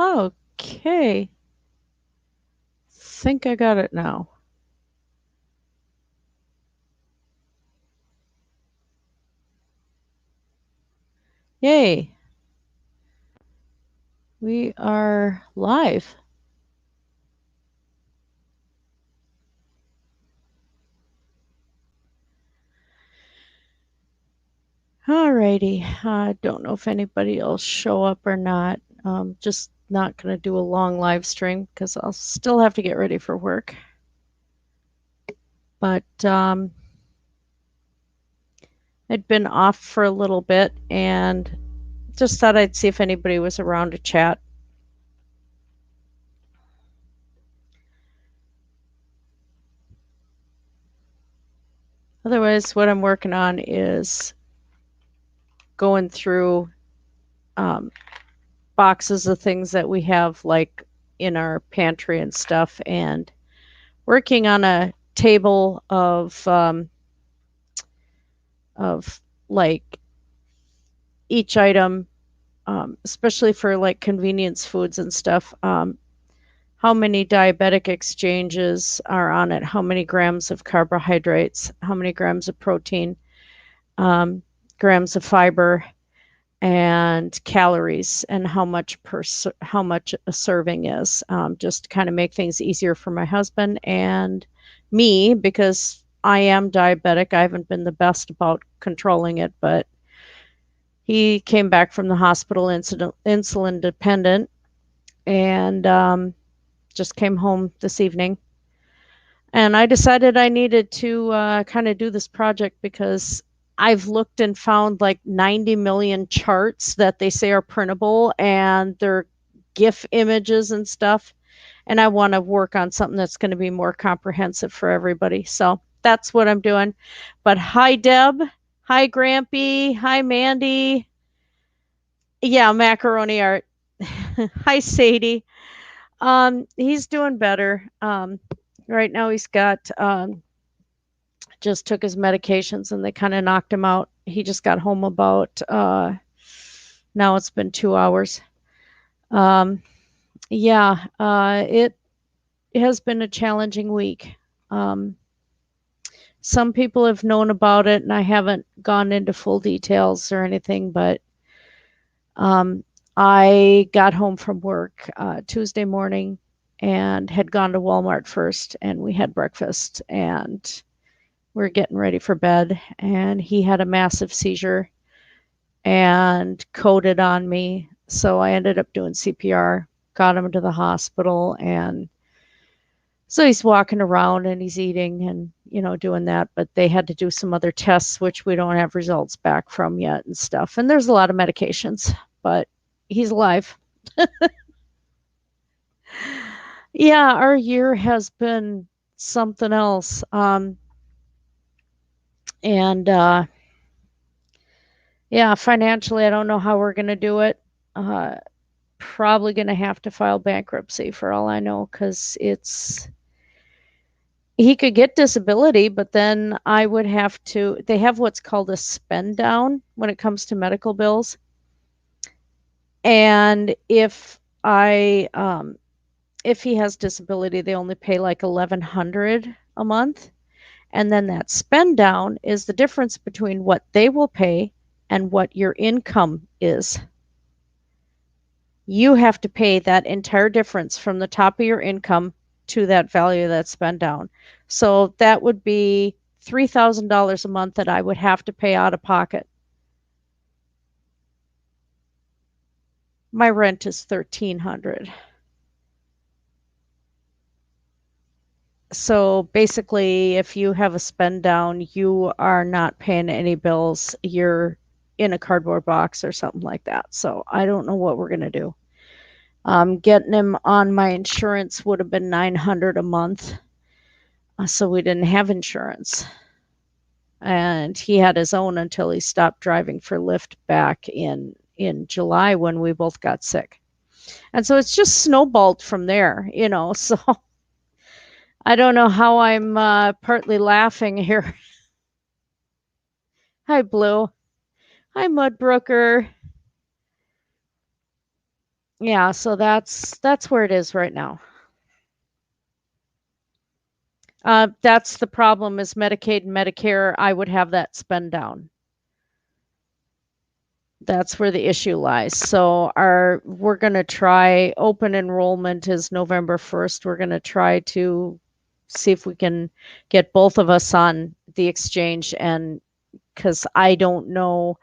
Okay. Think I got it now. Yay. We are live. Alrighty. I don't know if anybody else show up or not. Just not going to do a long live stream because I'll still have to get ready for work. But I'd been off for a little bit and just thought I'd see if anybody was around to chat. Otherwise, what I'm working on is going through um, boxes of things that we have like in our pantry and stuff, and working on a table of like each item, especially for like convenience foods and stuff. How many diabetic exchanges are on it? How many grams of carbohydrates? How many grams of protein? Um, Grams of fiber and calories, and how much a serving is, just to kind of make things easier for my husband and me, because I am diabetic. I haven't been the best about controlling it, but he came back from the hospital insulin dependent, and just came home this evening. And I decided I needed to kind of do this project because I've looked and found like 90 million charts that they say are printable, and they're GIF images and stuff. And I want to work on something that's going to be more comprehensive for everybody. So that's what I'm doing. But hi, Deb. Hi, Grampy. Hi, Mandy. Yeah, macaroni art. Hi, Sadie. He's doing better. Right now he's got just took his medications and they kind of knocked him out. He just got home about now it's been 2 hours. Um, yeah, it has been a challenging week. Um, some people have known about it, and I haven't gone into full details or anything, but um, I got home from work Tuesday morning and had gone to Walmart first, and we had breakfast, and we're getting ready for bed, and he had a massive seizure and coded on me. So I ended up doing CPR, got him to the hospital, and so he's walking around and he's eating and doing that, but they had to do some other tests which we don't have results back from yet and stuff. And there's a lot of medications, but he's alive. Yeah, our year has been something else. And Yeah, financially, I don't know how we're going to do it. Uh, Probably going to have to file bankruptcy for all I know, because he could get disability, but then I would have to, they have what's called a spend down when it comes to medical bills. And if he has disability, they only pay like 1,100 a month. And then that spend down is the difference between what they will pay and what your income is. You have to pay that entire difference from the top of your income to that value that's spent down. So that would be $3,000 a month that I would have to pay out of pocket. My rent is 1,300. So basically, if you have a spend down, you are not paying any bills. You're in a cardboard box or something like that. So I don't know what we're going to do. Getting him on my insurance would have been 900 a month. So we didn't have insurance. And he had his own until he stopped driving for Lyft back in July when we both got sick. And so it's just snowballed from there. So I don't know how I'm partly laughing here. Hi, Blue. Hi, Mudbrooker. Yeah, so that's where it is right now. That's the problem is Medicaid and Medicare, I would have that spend down. That's where the issue lies. So we're going to try open enrollment is November 1st. We're going to try to see if we can get both of us on the exchange and because I don't know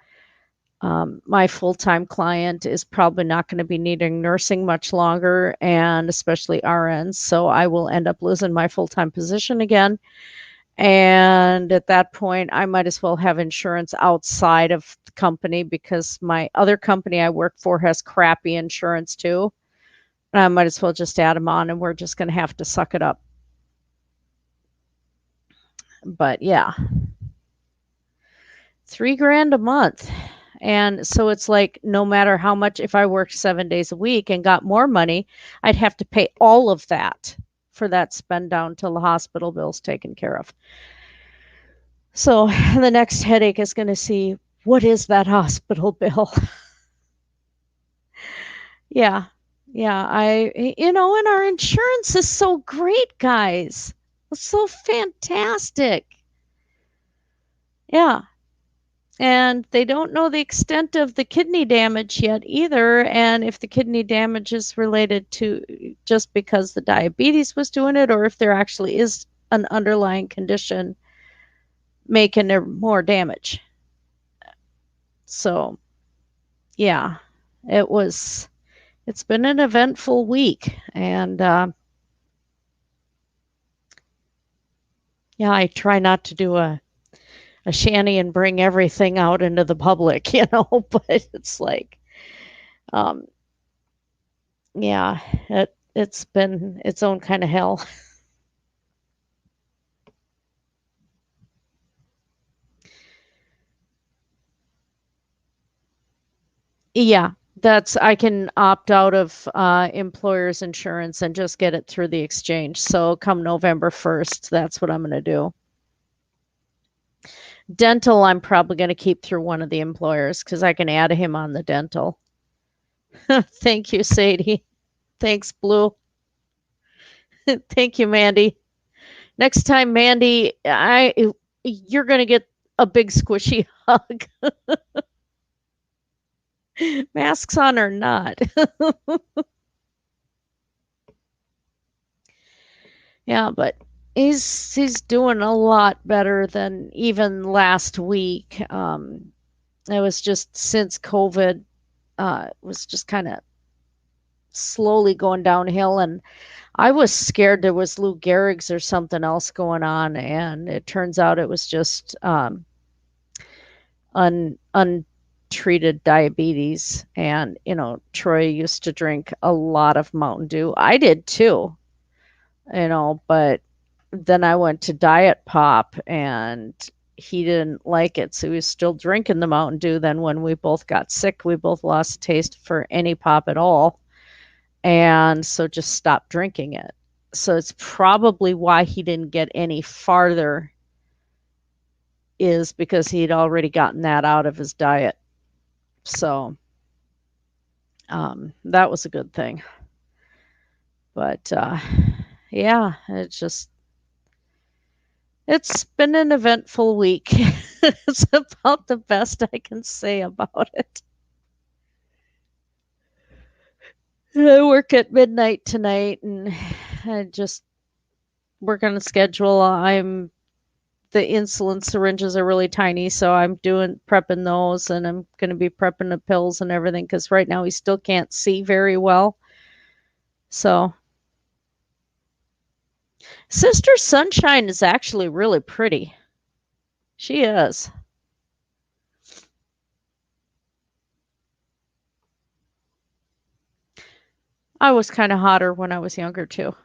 my full-time client is probably not going to be needing nursing much longer and especially RNs. So I will end up losing my full-time position again. And at that point, I might as well have insurance outside of the company because my other company I work for has crappy insurance too. I might as well just add them on and we're just going to have to suck it up. But yeah, $3,000 a month. And so it's like no matter how much, if I worked 7 days a week and got more money, I'd have to pay all of that for that spend down till the hospital bill's taken care of. So the next headache is going to see what is that hospital bill? Yeah. Yeah. And our insurance is so great, guys. It's so fantastic. Yeah. And they don't know the extent of the kidney damage yet either. And if the kidney damage is related to just because the diabetes was doing it, or if there actually is an underlying condition making more damage. So, yeah, it's been an eventful week. And yeah, I try not to do a shanty and bring everything out into the public, but it's like, um, yeah, it's been its own kind of hell. Yeah, I can opt out of employer's insurance and just get it through the exchange. So come November 1st, that's what I'm going to do. Dental, I'm probably going to keep through one of the employers because I can add him on the dental. Thank you, Sadie. Thanks, Blue. Thank you, Mandy. Next time, Mandy, you're going to get a big squishy hug. Masks on or not. Yeah, but he's doing a lot better than even last week. It was just since COVID was just kind of slowly going downhill, and I was scared there was Lou Gehrig's or something else going on, and it turns out it was just untreated diabetes. And Troy used to drink a lot of Mountain Dew. I did too, but then I went to Diet Pop and he didn't like it. So he was still drinking the Mountain Dew. Then when we both got sick, we both lost taste for any pop at all. And so just stopped drinking it. So it's probably why he didn't get any farther is because he'd already gotten that out of his diet. So that was a good thing. But yeah, it's been an eventful week. It's about the best I can say about it. I work at midnight tonight and I just work on a schedule. The insulin syringes are really tiny, so I'm doing prepping those and I'm going to be prepping the pills and everything because right now he still can't see very well. So Sister Sunshine is actually really pretty. She is. I was kind of hotter when I was younger too.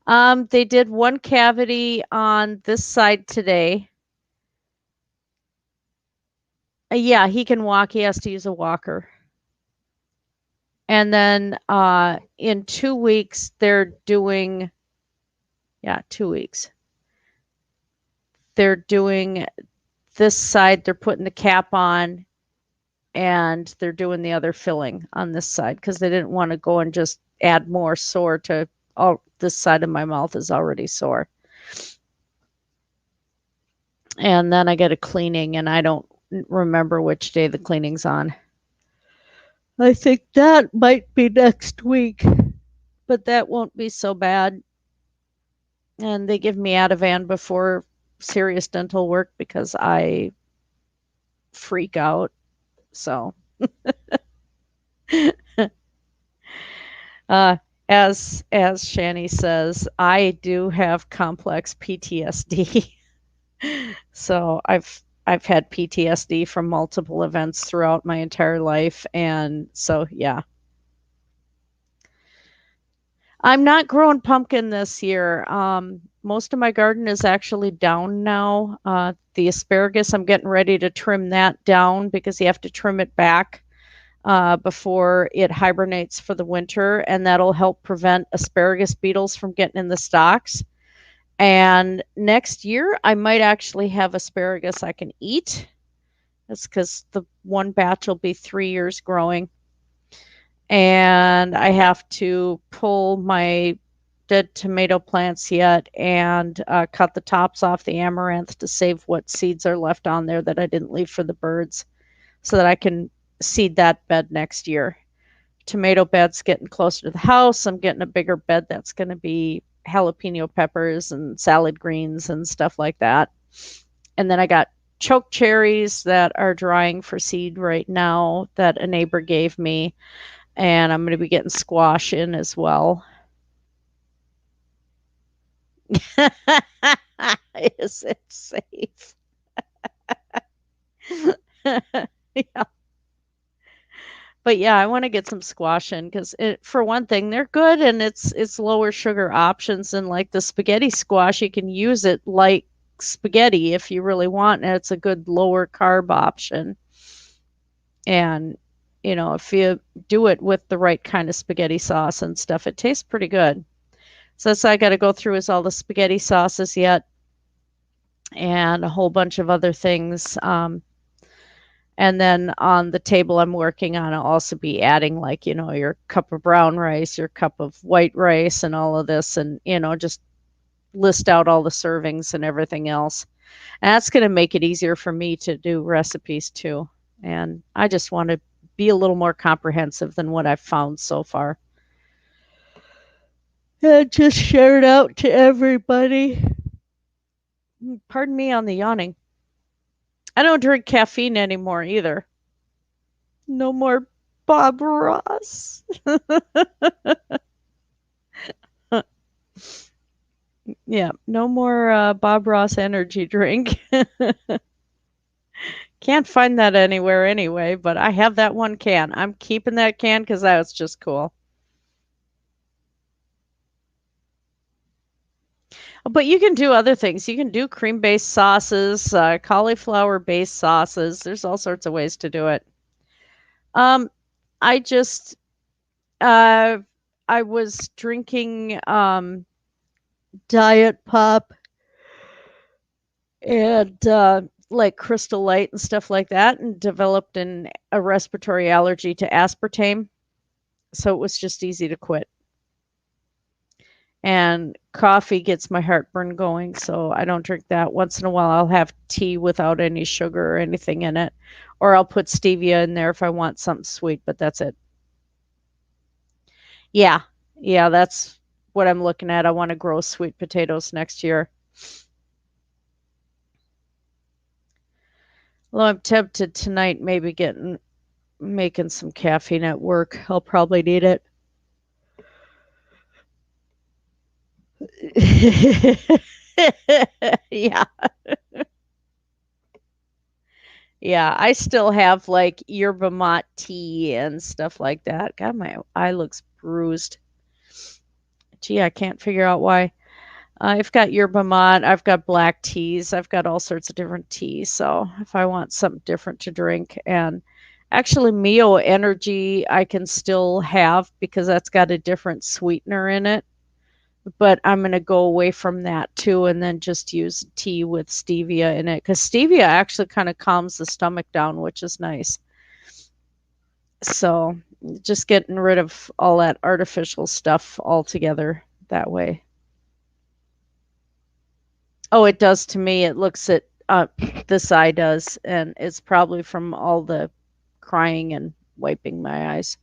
They did one cavity on this side today. Yeah, he can walk. He has to use a walker. And then in 2 weeks, they're doing, yeah, 2 weeks. They're doing this side, they're putting the cap on and they're doing the other filling on this side because they didn't want to go and just add more sore to all this side of my mouth is already sore. And then I get a cleaning, and I don't remember which day the cleaning's on. I think that might be next week, but that won't be so bad. And they give me Ativan before serious dental work because I freak out. So, uh, as Shani says, I do have complex PTSD. So I've had PTSD from multiple events throughout my entire life, and so yeah. I'm not growing pumpkin this year. Most of my garden is actually down now. The asparagus, I'm getting ready to trim that down because you have to trim it back before it hibernates for the winter, and that'll help prevent asparagus beetles from getting in the stalks. And next year, I might actually have asparagus I can eat. That's because the one batch will be 3 years growing. And I have to pull my dead tomato plants yet and cut the tops off the amaranth to save what seeds are left on there that I didn't leave for the birds so that I can seed that bed next year. Tomato bed's getting closer to the house. I'm getting a bigger bed that's going to be jalapeno peppers and salad greens and stuff like that. And then I got choke cherries that are drying for seed right now that a neighbor gave me. And I'm going to be getting squash in as well. Is it safe? Yeah. But yeah, I want to get some squash in because for one thing, they're good and it's lower sugar options and like the spaghetti squash, you can use it like spaghetti if you really want, and it's a good lower carb option. And if you do it with the right kind of spaghetti sauce and stuff, it tastes pretty good. So that's what I got to go through is all the spaghetti sauces yet and a whole bunch of other things. And then on the table I'm working on, I'll also be adding like, your cup of brown rice, your cup of white rice and all of this and, just list out all the servings and everything else. And that's going to make it easier for me to do recipes too. And I just want to be a little more comprehensive than what I've found so far. And just share it out to everybody. Pardon me on the yawning. I don't drink caffeine anymore either. No more Bob Ross. Yeah, no more Bob Ross energy drink. Can't find that anywhere anyway, but I have that one can. I'm keeping that can because that was just cool. But you can do other things. You can do cream-based sauces, cauliflower-based sauces. There's all sorts of ways to do it. I just uh, I was drinking Diet Pop and like Crystal Light and stuff like that, and developed a respiratory allergy to aspartame. So it was just easy to quit. And coffee gets my heartburn going, so I don't drink that. Once in a while, I'll have tea without any sugar or anything in it, or I'll put stevia in there if I want something sweet, but that's it. Yeah, yeah, that's what I'm looking at. I want to grow sweet potatoes next year. Although I'm tempted tonight, maybe making some caffeine at work. I'll probably need it. Yeah. Yeah, I still have like yerba mate tea and stuff like that. God, my eye looks bruised. Gee, I can't figure out why. I've got yerba mate, I've got black teas, I've got all sorts of different teas. So if I want something different to drink, and actually Mio Energy, I can still have because that's got a different sweetener in it. But I'm going to go away from that too and then just use tea with stevia in it because stevia actually kind of calms the stomach down, which is nice. So just getting rid of all that artificial stuff altogether that way. Oh, it does to me. It looks at this eye does, and it's probably from all the crying and wiping my eyes.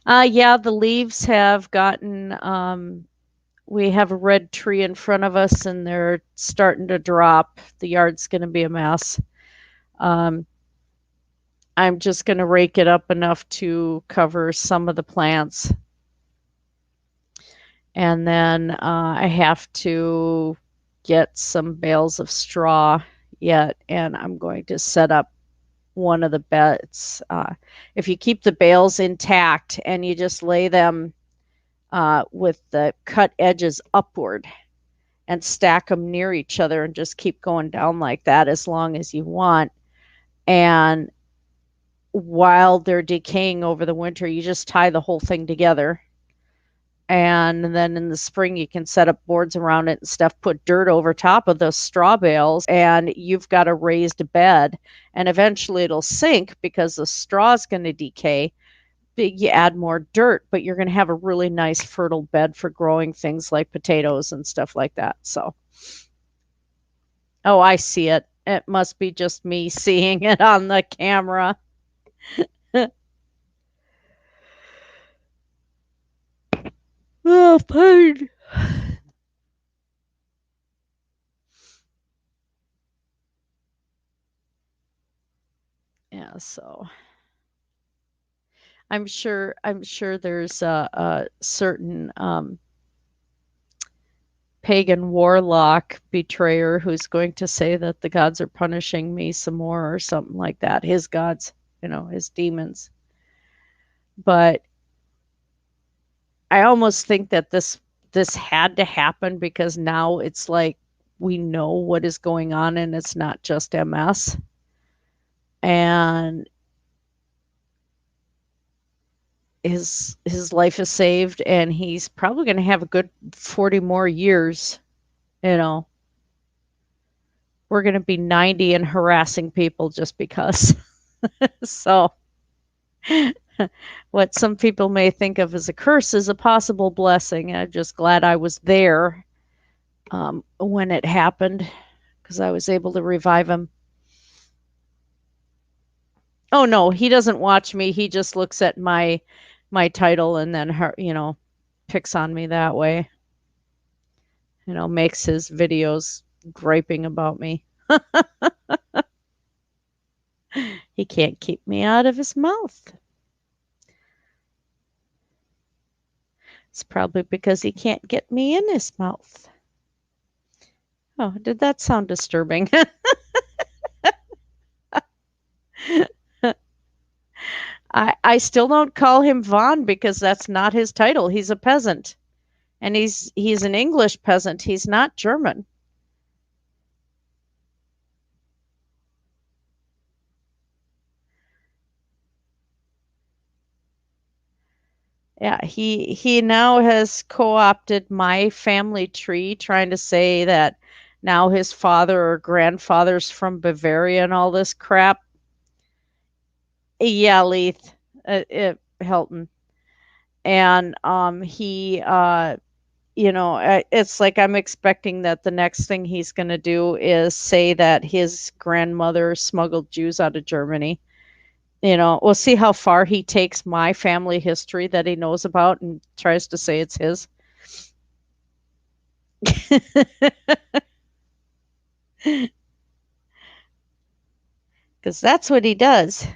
Yeah, the leaves have gotten. We have a red tree in front of us, and they're starting to drop. The yard's going to be a mess. Um, I'm just going to rake it up enough to cover some of the plants. And then I have to get some bales of straw yet, and I'm going to set up one of the beds. If you keep the bales intact and you just lay them with the cut edges upward and stack them near each other and just keep going down like that as long as you want. And while they're decaying over the winter, you just tie the whole thing together. And then in the spring, you can set up boards around it and stuff, put dirt over top of those straw bales, and you've got a raised bed. And eventually it'll sink because the straw is going to decay. You add more dirt, but you're going to have a really nice fertile bed for growing things like potatoes and stuff like that. So, oh, I see it. It must be just me seeing it on the camera. Oh, fine. Yeah, so I'm sure there's a certain pagan warlock betrayer who's going to say that the gods are punishing me some more or something like that. His gods, his demons. But I almost think that this had to happen because now it's like we know what is going on and it's not just MS. And his life is saved and he's probably going to have a good 40 more years, you know. We're going to be 90 and harassing people just because. So what some people may think of as a curse is a possible blessing. I'm just glad I was there when it happened because I was able to revive him. Oh no, he doesn't watch me. He just looks at my title and then picks on me that way. Makes his videos griping about me. He can't keep me out of his mouth. It's probably because he can't get me in his mouth. Oh, did that sound disturbing? I still don't call him Vaughn because that's not his title. He's a peasant. And he's an English peasant. He's not German. Yeah, he now has co-opted my family tree, trying to say that now his father or grandfather's from Bavaria and all this crap. Yeah, Leith, Helton, and it's like I'm expecting that the next thing he's going to do is say that his grandmother smuggled Jews out of Germany. We'll see how far he takes my family history that he knows about and tries to say it's his. Because that's what he does.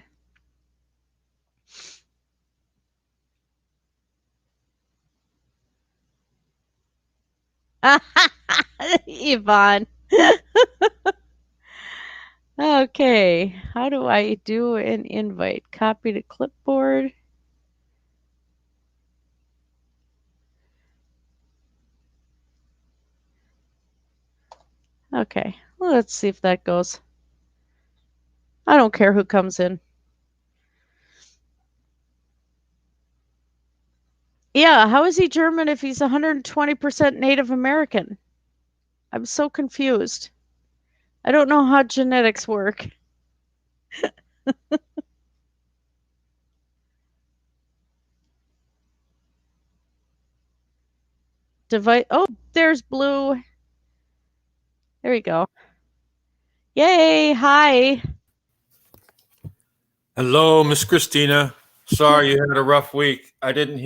Yvonne. Okay, how do I do an invite? Copy to clipboard. Okay, well, let's see if that goes. I don't care who comes in. Yeah, how is he German if he's 120% Native American? I'm so confused. I don't know how genetics work. device. Oh, there's Blue. There you go. Yay! Hi. Hello, Miss Christina. Sorry you had a rough week. I wasn't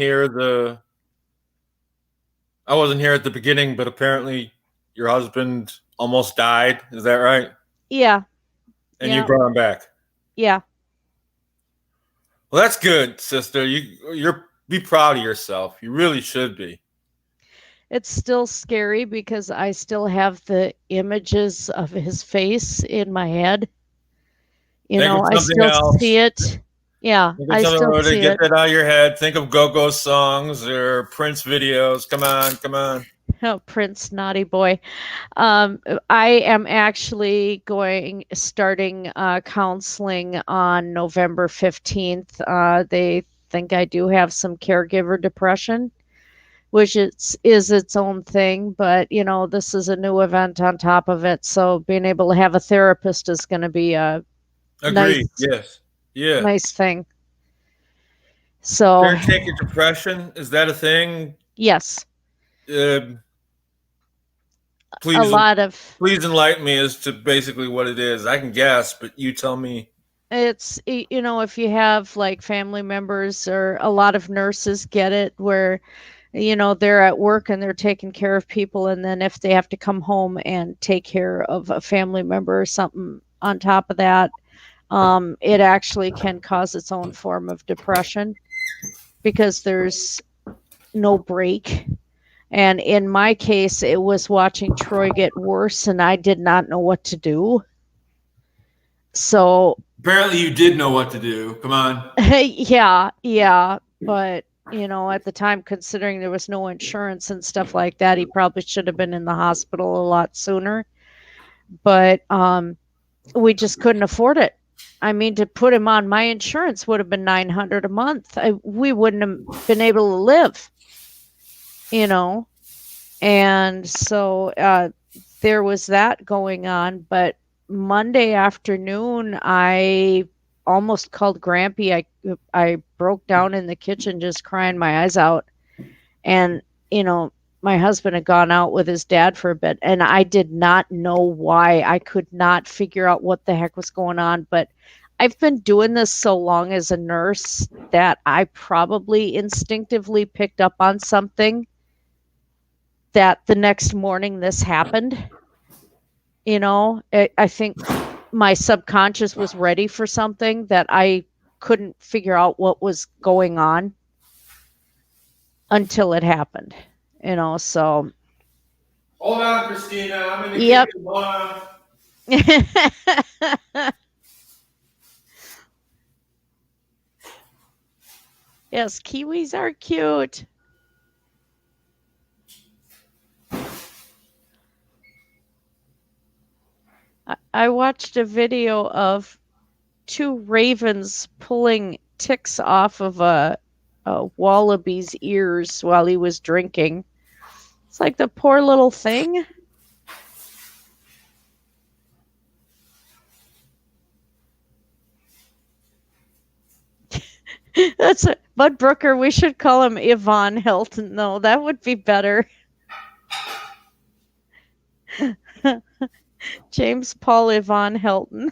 here at the beginning, but apparently your husband almost died. Is that right? Yeah. And you Yeah. brought him back. Yeah. Well, that's good, sister. You're be proud of yourself. You really should be. It's still scary because I still have the images of his face in my head. Think of I something still see else. it. Yeah, Think of I something still to see get it. that out of your head. Think of go-go songs or Prince videos. Come on, come on. Oh, Prince, naughty boy. Um, I am actually starting counseling on November 15th. They think I do have some caregiver depression, which is its own thing, but this is a new event on top of it. So being able to have a therapist is going to be a Agreed. nice, Yes. Yeah. nice thing. So, Caretaker depression, is that a thing? yes, Uh, a please lot of Please enlighten me as to basically what it is. I can guess, but you tell me. if you have like family members, or a lot of nurses get it, where they're at work and they're taking care of people, and then if they have to come home and take care of a family member or something on top of that, it actually can cause its own form of depression because there's no break. And in my case, it was watching Troy get worse, and I did not know what to do. So, Apparently, you did know what to do. Come on. yeah, yeah. But, at the time, considering there was no insurance and stuff like that, he probably should have been in the hospital a lot sooner. But we just couldn't afford it. I mean, to put him on my insurance would have been 900 a month. We wouldn't have been able to live, you know. And so there was that going on. But Monday afternoon, I almost called Grampy. I broke down in the kitchen just crying my eyes out. And, my husband had gone out with his dad for a bit, and I did not know why. I could not figure out what the heck was going on. But I've been doing this so long as a nurse that I probably instinctively picked up on something, that the next morning this happened. I think my subconscious was ready for something that I couldn't figure out what was going on until it happened. So Hold on, Christina. I'm in the yep. kitchen. Hold on. Yes, kiwis are cute. I watched a video of two ravens pulling ticks off of a wallaby's ears while he was drinking. It's like the poor little thing. That's a Bud Brooker. We should call him Yvonne Hilton. No, that would be better. James Paul Yvonne Hilton.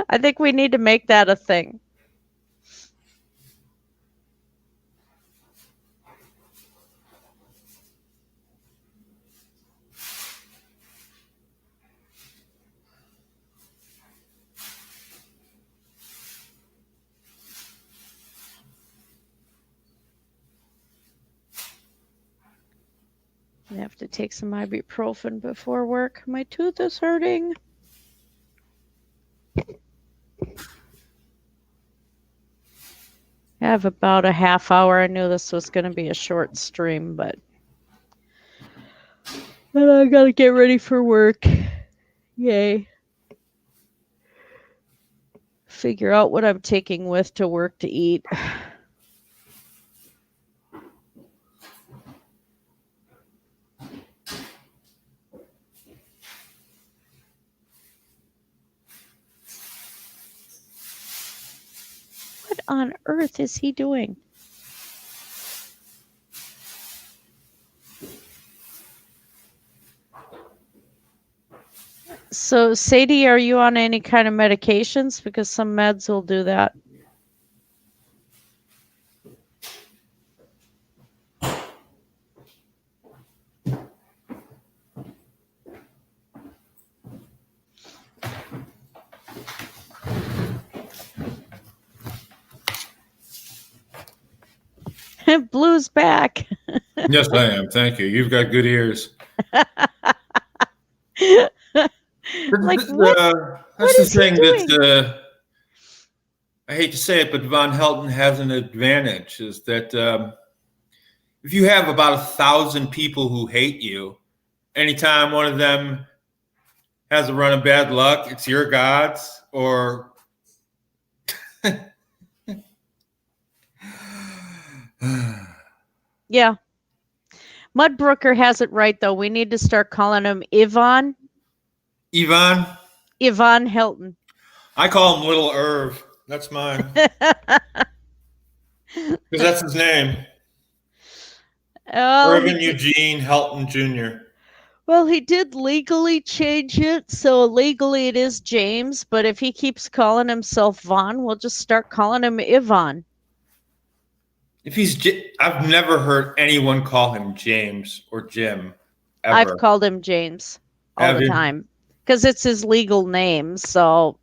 I think we need to make that a thing. I have to take some ibuprofen before work. My tooth is hurting. I have about a half hour. I knew this was going to be a short stream, but then I got to get ready for work. Yay. Figure out what I'm taking with to work to eat. What on earth is he doing? So, Sadie, are you on any kind of medications? Because some meds will do that. Blue's back. Yes, I am. Thank you. You've got good ears. Like, what That's the is he thing doing? that I hate to say it, but Von Helton has an advantage is that if you have about 1,000 people who hate you, anytime one of them has a run of bad luck, it's your gods or Yeah. Mudbrooker has it right, though. We need to start calling him Yvonne. Yvonne Hilton. I call him Little Irv. That's mine because that's his name. Well, he Irvin did. Eugene Helton Jr. Well, he did legally change it, so legally it is James. But if he keeps calling himself Vaughn, we'll just start calling him Yvonne. If I've never heard anyone call him James or Jim I've ever. called him James all Have the you? time because it's his legal name. So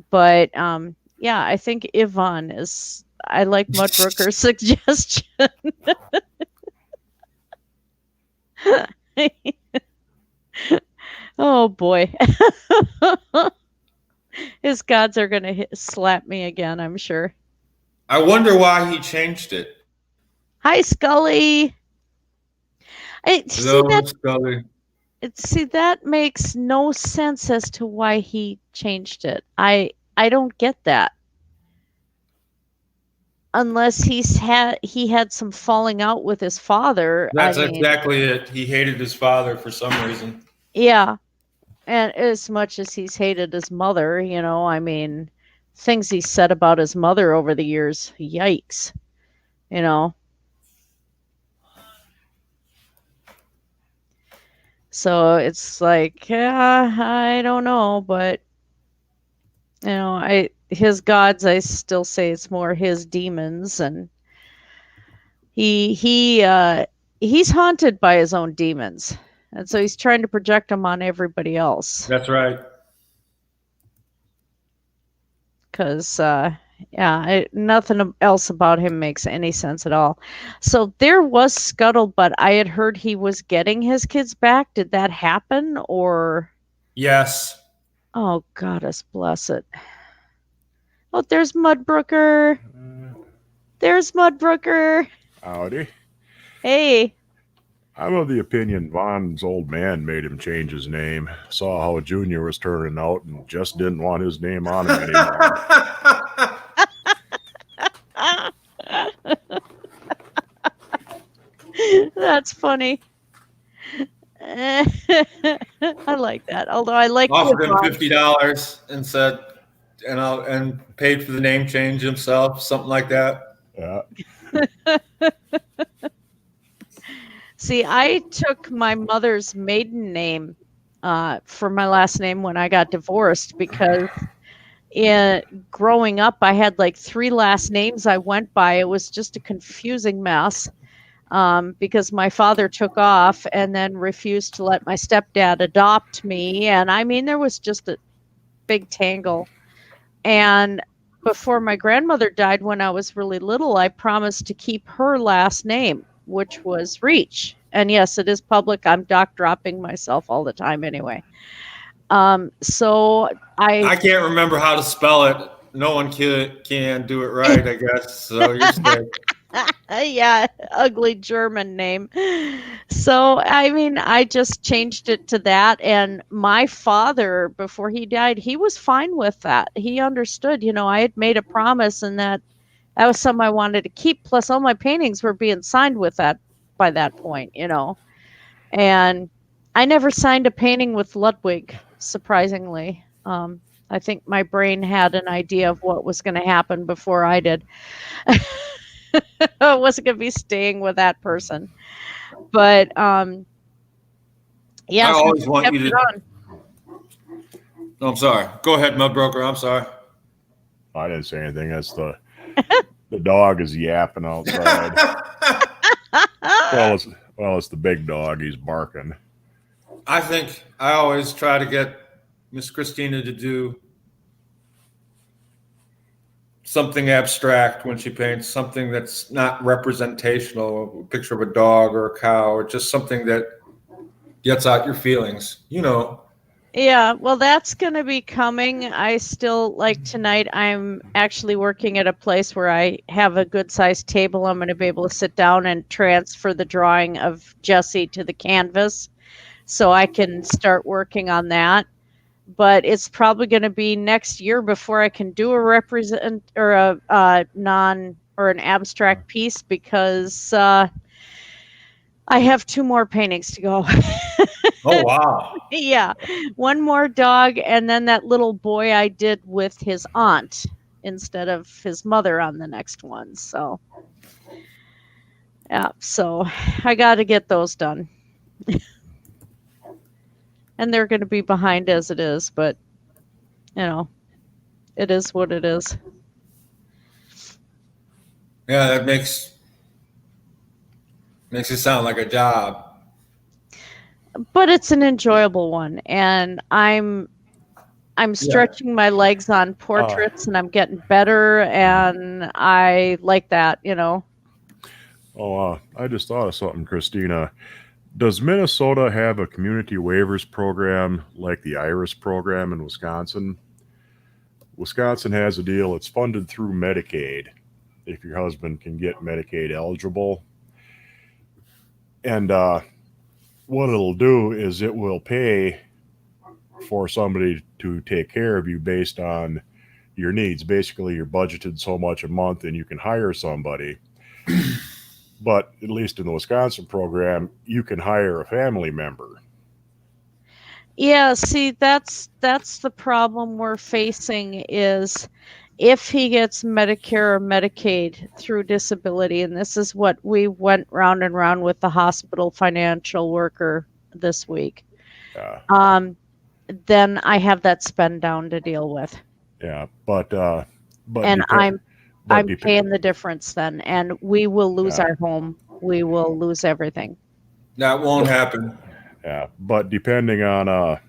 but yeah, I think Yvonne is. I like Mudbrooker's suggestion. Oh boy. His gods are going to slap me again, I'm sure. I wonder why he changed it. Hi, Scully. See Hello, that? Scully. See that makes no sense as to why he changed it. I don't get that unless he had some falling out with his father. I That's mean, exactly it. He hated his father for some reason. yeah, and as much as he's hated his mother, I mean, things he said about his mother over the years. Yikes, you know. So it's like, yeah, I don't know, but I his gods, I still say it's more his demons, and he's haunted by his own demons, and so he's trying to project them on everybody else. That's right. Because yeah, nothing else about him makes any sense at all. So there was scuttlebutt. I had heard he was getting his kids back. Did that happen, or Yes. oh, goddess bless it. Oh, there's Mudbrooker. There's Mudbrooker. Howdy. Hey. I'm of the opinion Vaughn's old man made him change his name. Saw how Junior was turning out and just didn't want his name on him anymore. That's funny. I like that. Although I like Offered him Yvonne. $50 and said, and paid for the name change himself, something like that. Yeah. See, I took my mother's maiden name for my last name when I got divorced because growing up, I had like 3 last names I went by. It was just a confusing mess because my father took off and then refused to let my stepdad adopt me. And I mean, there was just a big tangle. And before my grandmother died when I was really little, I promised to keep her last name, which was Reach. And yes, it is public. I'm doc dropping myself all the time anyway. So I can't remember how to spell it. No one can do it right, I guess. So you're safe. yeah, ugly German name. So, I mean, I just changed it to that. And my father, before he died, he was fine with that. He understood, I had made a promise and that was something I wanted to keep. Plus, all my paintings were being signed with that by that point, And I never signed a painting with Ludwig, surprisingly. I think my brain had an idea of what was going to happen before I did. I wasn't going to be staying with that person. But I yeah, so always he want kept you it to on. I'm sorry. Go ahead, Mud Broker. I'm sorry. I didn't say anything. That's the dog is yapping outside. Well, it's the big dog. He's barking. I think I always try to get Miss Christina to do something abstract when she paints, something that's not representational, a picture of a dog or a cow, or just something that gets out your feelings. You know. Yeah, well, that's going to be coming. I still, like tonight, I'm actually working at a place where I have a good sized table. I'm going to be able to sit down and transfer the drawing of Jesse to the canvas so I can start working on that. But it's probably going to be next year before I can do a represent or a non or an abstract piece because I have 2 more paintings to go. Oh wow. Yeah, one more dog, and then that little boy I did with his aunt instead of his mother on the next one. So, yeah, so I got to get those done. And they're going to be behind as it is, but it is what it is. Yeah, that makes it sound like a job. But it's an enjoyable one, and I'm stretching my legs on portraits, and I'm getting better, and I like that. Oh, I just thought of something, Christina. Does Minnesota have a community waivers program like the IRIS program in Wisconsin? Wisconsin has a deal. It's funded through Medicaid if your husband can get Medicaid eligible. And what it'll do is it will pay for somebody to take care of you based on your needs. Basically, you're budgeted so much a month and you can hire somebody. But at least in the Wisconsin program, you can hire a family member. Yeah, see, that's the problem we're facing is if he gets Medicare or Medicaid through disability, and this is what we went round and round with the hospital financial worker this week. Yeah. Then I have that spend down to deal with. Yeah, but And I'm dep- paying the difference then, and we will lose our home. We will lose everything. That won't happen. Yeah, but depending on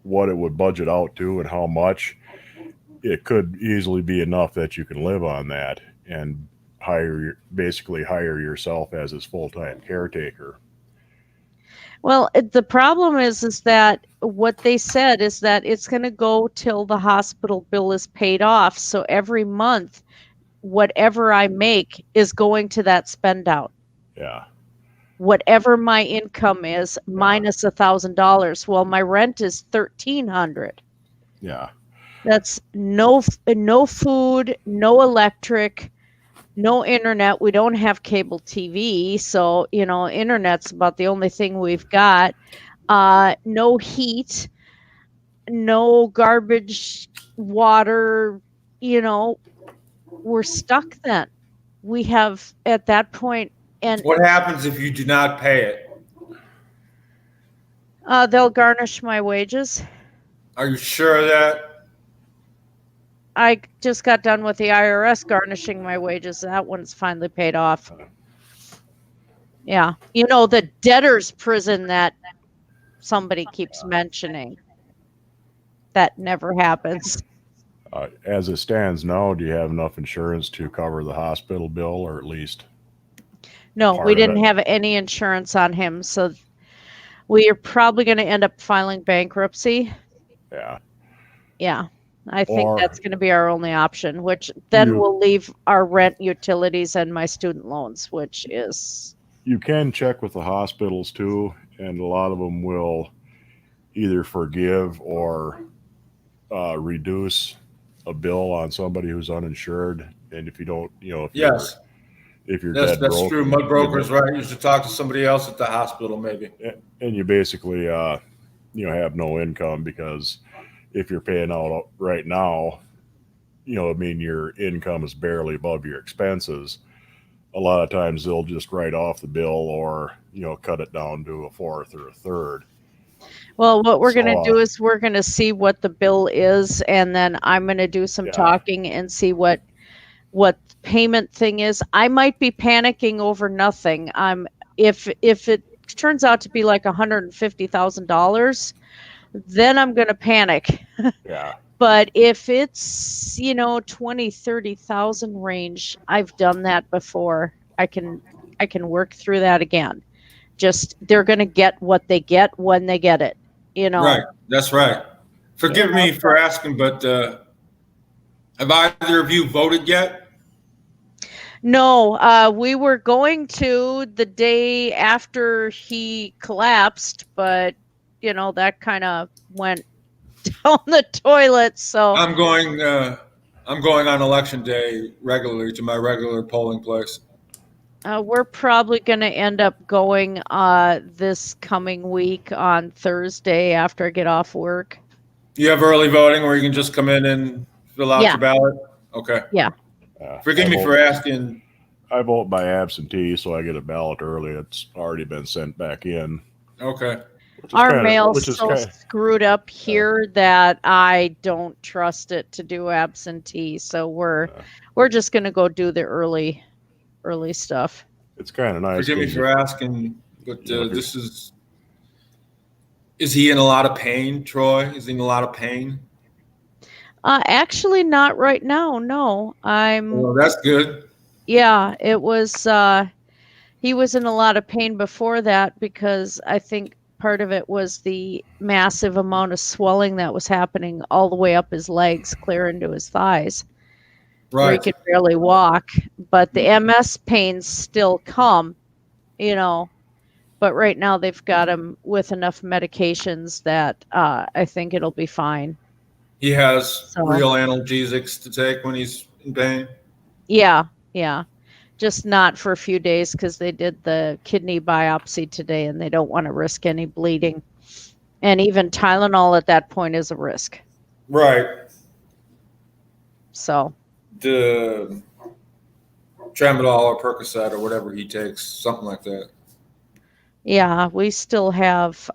what it would budget out to and how much, it could easily be enough that you can live on that and basically hire yourself as his full-time caretaker. Well, the problem is that what they said is that it's going to go till the hospital bill is paid off. So every month, whatever I make is going to that spend out. Yeah. Whatever my income is minus $1,000. Well, my rent is $1,300. Yeah. That's no food, no electric, no internet. We don't have cable TV, so internet's about the only thing we've got. No heat, no garbage, water. We're stuck then. We have at that point. And what happens if you do not pay it? They'll garnish my wages. Are you sure of that? I just got done with the IRS garnishing my wages. That one's finally paid off. Yeah. The debtor's prison that somebody keeps mentioning. That never happens. As it stands now, do you have enough insurance to cover the hospital bill, or at least? No, we didn't have any insurance on him, so we are probably going to end up filing bankruptcy. Yeah. Yeah. I think that's going to be our only option, which then will leave our rent, utilities, and my student loans, which is... You can check with the hospitals, too, and a lot of them will either forgive or reduce a bill on somebody who's uninsured. And if you don't, if you're dead broke. That's true. Mud Broker's right. You should talk to somebody else at the hospital, maybe. And you basically, have no income, because if you're paying out right now, your income is barely above your expenses. A lot of times they'll just write off the bill or, cut it down to a fourth or a third. Well, what we're So, going to do is we're going to see what the bill is, and then I'm going to do some yeah, talking and see what payment thing is. I might be panicking over nothing. If it turns out to be like $150,000, then I'm going to panic. yeah, But if it's, 20, 30,000 range, I've done that before. I can work through that again. Just they're going to get what they get when they get it, you Right. know. That's right. Forgive me So for asking, but have either of you voted yet? no, we were going to the day after he collapsed, but that kind of went down the toilet. So I'm going. I'm going on election day regularly to my regular polling place. we're probably going to end up going this coming week on Thursday after I get off work. You have early voting where you can just come in and fill out Yeah, your ballot. Okay. yeah. Forgive me for asking. I vote by absentee, so I get a ballot early. It's already been sent back in, Okay. Our mail's which is so kind screwed up of here that I don't trust it to do absentee. So we're just going to go do the early stuff. it's kind of nice Forgive me because for asking, but if you're this is. Is he in a lot of pain, Troy? Is he in a lot of pain? Actually, not right now. No, Well, that's good. yeah, it was, he was in a lot of pain before that because I think part of it was the massive amount of swelling that was happening all the way up his legs, clear into his thighs, where he Right. could barely walk. But the MS pains still come, you know. But right now they've got him with enough medications that I think it'll be fine. He has So real analgesics to take when he's in pain. yeah, yeah. Just not for a few days because they did the kidney biopsy today and they don't want to risk any bleeding. And even Tylenol at that point is a risk. Right. So The tramadol or Percocet or whatever he takes, something like that. yeah, we still have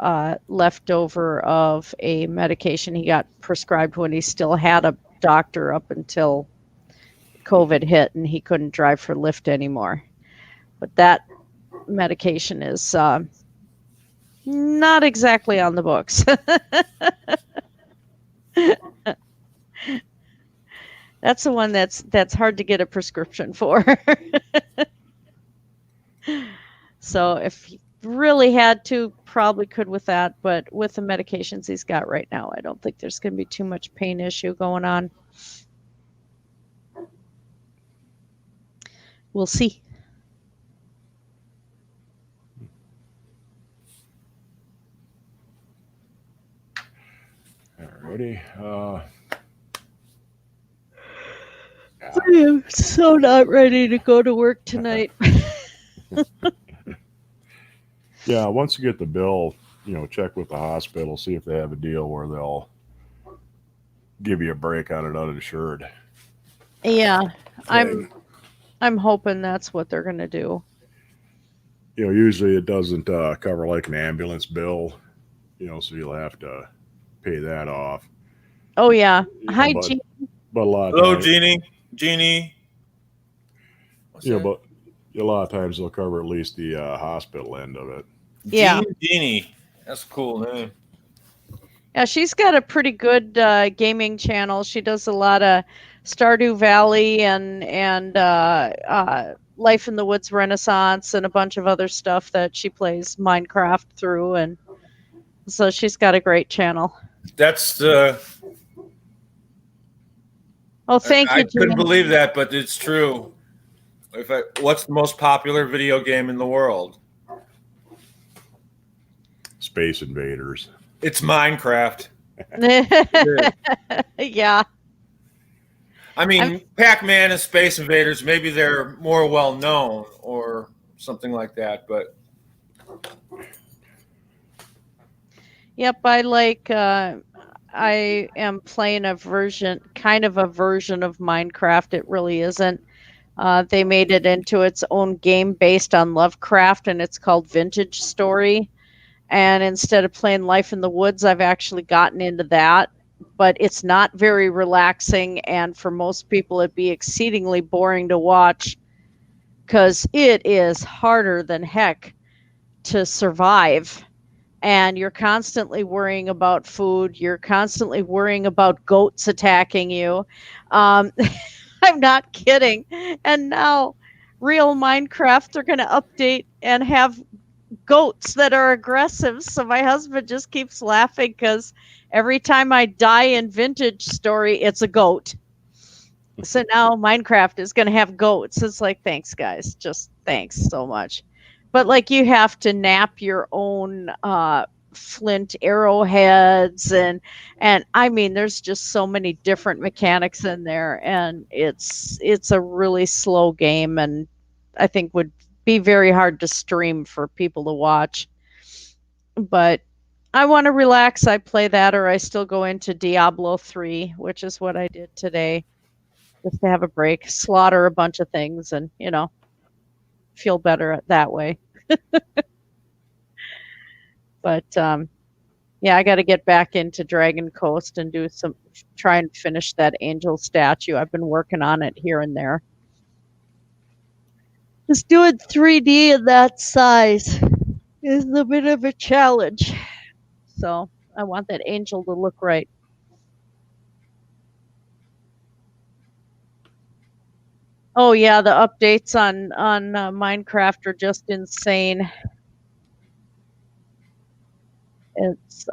leftover of a medication he got prescribed when he still had a doctor up until COVID hit and he couldn't drive for Lyft anymore. But that medication is not exactly on the books. That's the one that's hard to get a prescription for. So if he really had to, probably could with that, but with the medications he's got right now, I don't think there's going to be too much pain issue going on. We'll see. alrighty. I am so not ready to go to work tonight. Yeah, once you get the bill, check with the hospital, see if they have a deal where they'll give you a break on an uninsured Yeah, thing. I'm hoping that's what they're going to do. Usually it doesn't cover like an ambulance bill, so you'll have to pay that off. Oh yeah. Hi, But Jean. a lot of Hello, times, Jeannie. Jeannie. What's that? but a lot of times they'll cover at least the hospital end of it. Yeah. Jeannie. That's a cool name. Yeah, she's got a pretty good gaming channel. She does a lot of Stardew Valley and Life in the Woods Renaissance and a bunch of other stuff that she plays Minecraft through, and so she's got a great channel. That's Oh, thank I you, couldn't Jean. believe that, but it's true. What's the most popular video game in the world? Space Invaders. It's Minecraft. Yeah. I mean, Pac-Man and Space Invaders, maybe they're more well known or something like that, but Yep, I am playing kind of a version of Minecraft. It really isn't. They made it into its own game based on Lovecraft, and it's called Vintage Story. And instead of playing Life in the Woods, I've actually gotten into that. But it's not very relaxing. And for most people, it'd be exceedingly boring to watch because it is harder than heck to survive. And you're constantly worrying about food. You're constantly worrying about goats attacking you. Um, I'm not kidding. And now real Minecraft are going to update and have goats that are aggressive. So my husband just keeps laughing because every time I die in Vintage Story, it's a goat. So now Minecraft is going to have goats. It's like, thanks, guys. Just thanks so much. But like, you have to nap your own flint arrowheads, and I mean, there's just so many different mechanics in there, and it's a really slow game, and I think would be very hard to stream for people to watch. But I want to relax. I play that, or I still go into Diablo 3, which is what I did today, just to have a break, slaughter a bunch of things, and feel better that way. But yeah, I got to get back into Dragon Coast and try and finish that angel statue. I've been working on it here and there. Just doing 3D in that size is a bit of a challenge. So I want that angel to look right. Oh yeah, the updates on Minecraft are just insane. It's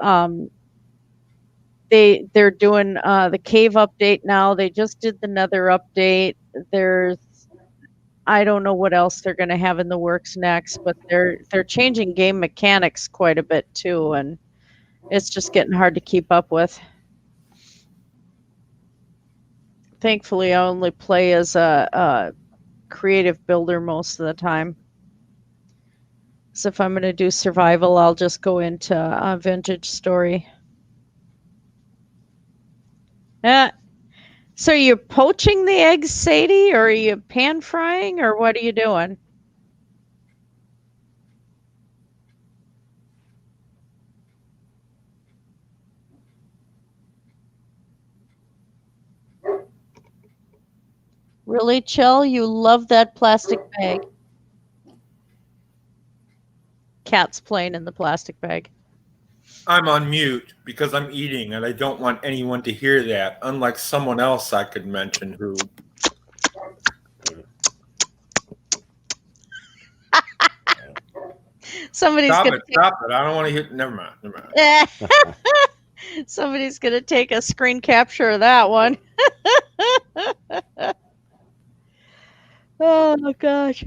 they're doing the cave update now. They just did the Nether update. There's I don't know what else they're going to have in the works next, but they're changing game mechanics quite a bit too, and it's just getting hard to keep up with. Thankfully, I only play as a creative builder most of the time. So if I'm going to do survival, I'll just go into Vintage Story. So are you poaching the eggs, Sadie, or are you pan frying, or what are you doing? Really, Chill? You love that plastic bag. Cat's playing in the plastic bag. I'm on mute because I'm eating and I don't want anyone to hear that, unlike someone else I could mention who. Somebody's Stop gonna it. Stop it. I don't want to hear. Never mind. Somebody's gonna take a screen capture of that one. Oh gosh.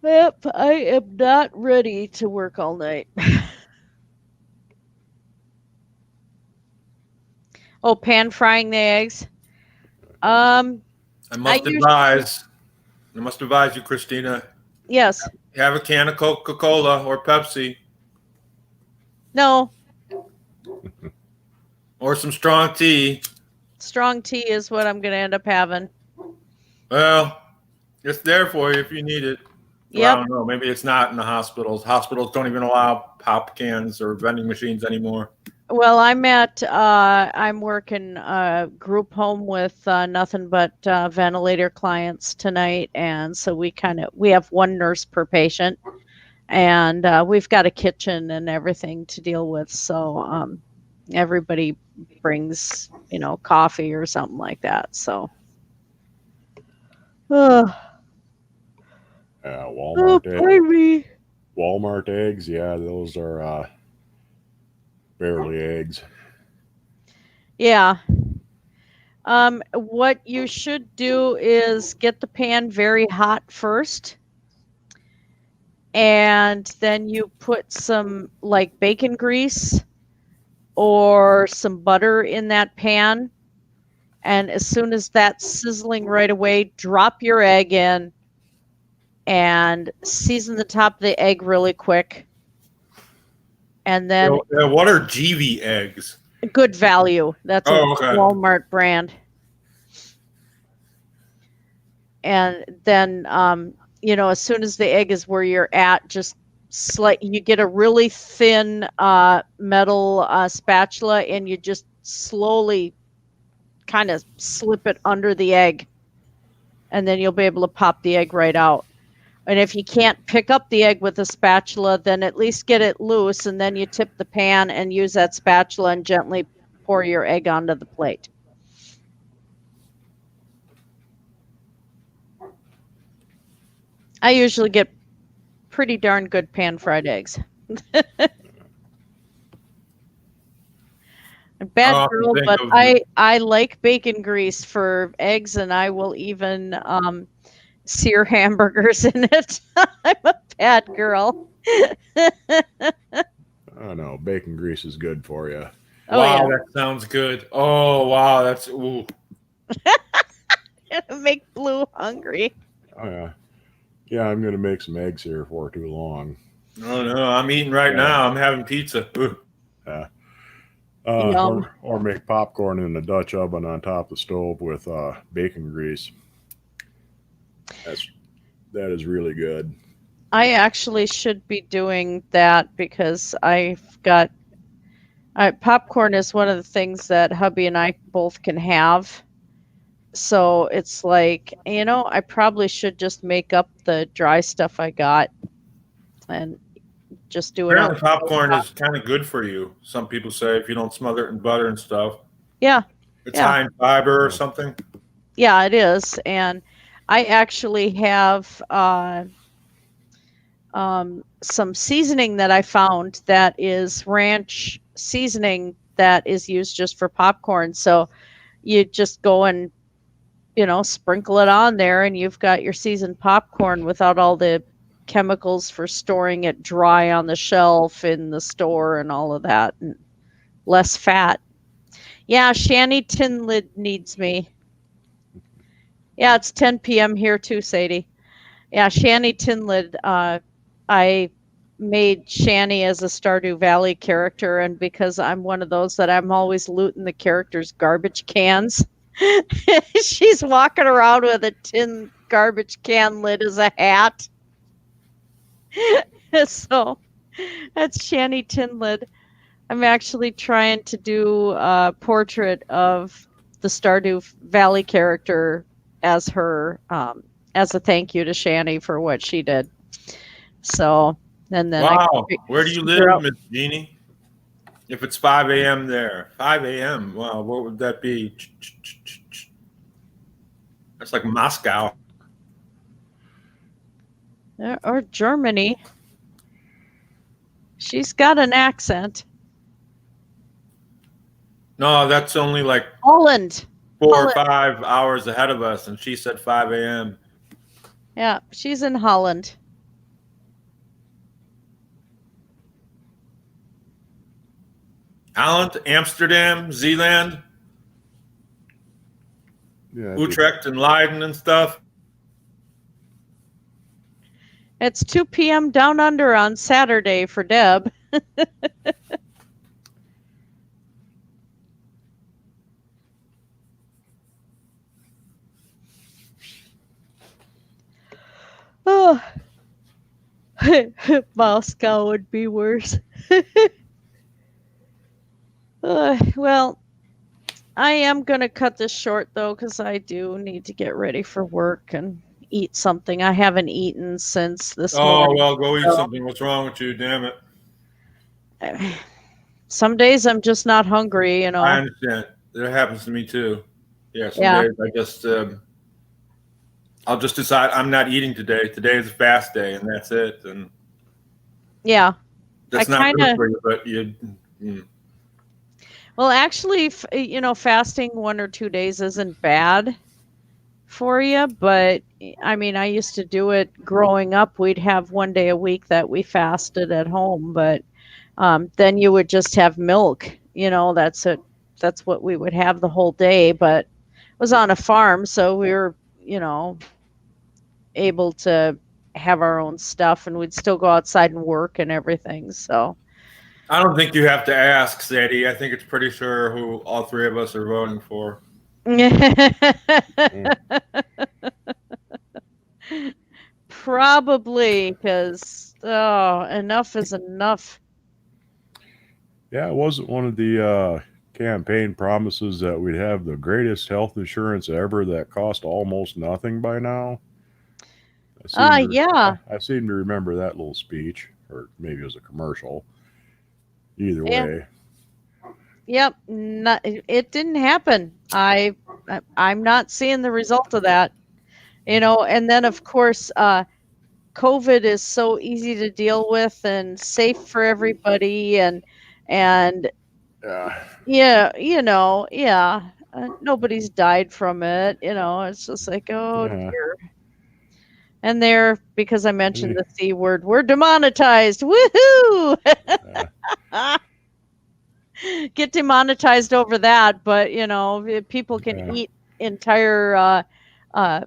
Yep, I am not ready to work all night. Oh, pan frying the eggs. I must advise you, Christina. Yes. Have a can of Coca-Cola or Pepsi. No. Or some strong tea. Strong tea is what I'm going to end up having. Well, it's there for you if you need it. Yep. Well, I don't know. Maybe it's not in the hospitals. Hospitals don't even allow pop cans or vending machines anymore. Well, I'm working group home with nothing but ventilator clients tonight, and so we have one nurse per patient, and we've got a kitchen and everything to deal with. So everybody brings coffee or something like that. So. Walmart eggs, yeah, those are barely eggs. Yeah. What you should do is get the pan very hot first, and then you put some like bacon grease or some butter in that pan, and as soon as that's sizzling right away, drop your egg in and season the top of the egg really quick. And then what are GV eggs? Good Value. That's a Walmart brand. And then as soon as the egg is where you're at, just you get a really thin metal spatula, and you just slowly kind of slip it under the egg, and then you'll be able to pop the egg right out. And if you can't pick up the egg with a spatula, then at least get it loose, and then you tip the pan and use that spatula and gently pour your egg onto the plate. I usually get pretty darn good pan-fried eggs. Bad I'll have to girl, think but of I like bacon grease for eggs, and I will even sear hamburgers in it. I'm a bad girl. I know bacon grease is good for you. Oh wow, yeah, that sounds good. Oh wow, that's ooh. it'll make Blue hungry. Oh yeah, yeah. I'm gonna make some eggs here before too long. Oh no, I'm eating right Yeah. now. I'm having pizza. Ooh. Yum. Or make popcorn in the Dutch oven on top of the stove with bacon grease. That is really good. I actually should be doing that because I've got popcorn is one of the things that hubby and I both can have. So it's like, I probably should just make up the dry stuff I got and just do it on. Apparently, popcorn is kind of good for you. Some people say if you don't smother it in butter and stuff, Yeah, it's yeah, high in fiber or something. yeah, it is. And I actually have some seasoning that I found that is ranch seasoning that is used just for popcorn. So you just go and sprinkle it on there, and you've got your seasoned popcorn without all the chemicals for storing it dry on the shelf in the store and all of that, and less fat. Yeah, Shanny Tin Lid needs me. Yeah, it's 10 p.m. here too, Sadie. Yeah, Shanny Tin Lid. I made Shanny as a Stardew Valley character, and because I'm one of those that I'm always looting the character's garbage cans, she's walking around with a tin garbage can lid as a hat. So that's Shanny Tin Lid. I'm actually trying to do a portrait of the Stardew Valley character as her, as a thank you to Shanny for what she did. So, and then I Wow, where do you live, figure out. Miss Jeannie? If it's 5 a.m. there, 5 a.m. Wow, what would that be? That's like Moscow. Or Germany. She's got an accent. No, that's only like Holland. 4 or 5 hours ahead of us, and she said 5 a.m. Yeah, she's in Holland. Holland, Amsterdam, Zeeland, Yeah, Utrecht, and Leiden and stuff. It's 2 p.m. down under on Saturday for Deb. Oh, Moscow would be worse. Well, I am going to cut this short, though, because I do need to get ready for work and eat something. I haven't eaten since this Oh, morning. well, go eat So, something. What's wrong with you? Damn it. some days I'm just not hungry, I understand. That happens to me too. Yeah, some Yeah. days I just, I'll just decide I'm not eating today. Today is a fast day, and that's it. And Yeah. that's I not good kinda- for you, but you. Well, actually, fasting 1 or 2 days isn't bad for you, but I mean, I used to do it growing up. We'd have 1 day a week that we fasted at home, but then you would just have milk. That's what we would have the whole day. But it was on a farm, so we were, able to have our own stuff, and we'd still go outside and work and everything. So. I don't think you have to ask, Sadie. I think it's pretty sure who all three of us are voting for. Probably because Oh, enough is enough. Yeah, it wasn't one of the campaign promises that we'd have the greatest health insurance ever that cost almost nothing by now. Yeah. I seem to remember that little speech, or maybe it was a commercial. Either Yeah. way, Yep. Not, it didn't happen. I'm not seeing the result of that. And then of course, COVID is so easy to deal with and safe for everybody, and yeah, yeah, yeah, nobody's died from it. It's just like, oh yeah, dear. And there, because I mentioned any, the C word, we're demonetized. Woohoo! uh, Get demonetized over that, but people can yeah, eat entire uh,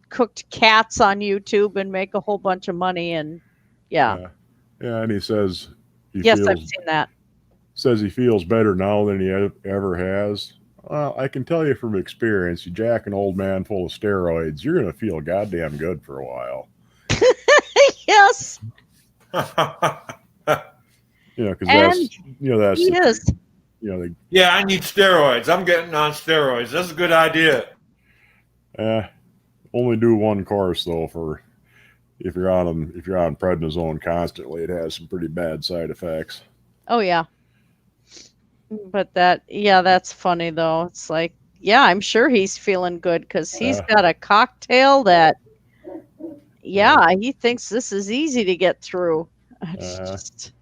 cooked cats on YouTube and make a whole bunch of money. And yeah, yeah, yeah. And he says he yes, I've feels seen that. better now than he ever has. Well, I can tell you from experience, you jack an old man full of steroids, you're gonna feel goddamn good for a while. Yes, Because and that's he the is. the Yeah, I need steroids. I'm getting on steroids. That's a good idea. eh, only do one course though for if you're on prednisone constantly, it has some pretty bad side effects. Oh yeah, but that's funny though. It's like, yeah, I'm sure he's feeling good because he's Uh, got a cocktail that, uh, yeah, he thinks this is easy to get through. It's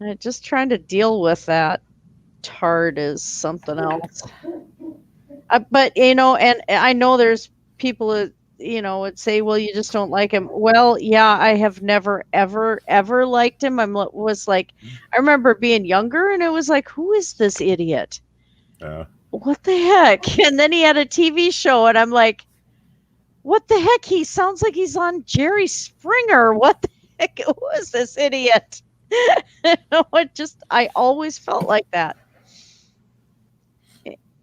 uh, just trying to deal with that tard is something else. But and I know there's people that would say, well, you just don't like him. Well, yeah, I have never ever ever liked him. Was like, I remember being younger and it was like, who is this idiot? uh, What the heck? And then he had a TV show and I'm like, what the heck? He sounds like he's on Jerry Springer. What the heck? Who is this idiot? I always felt like that.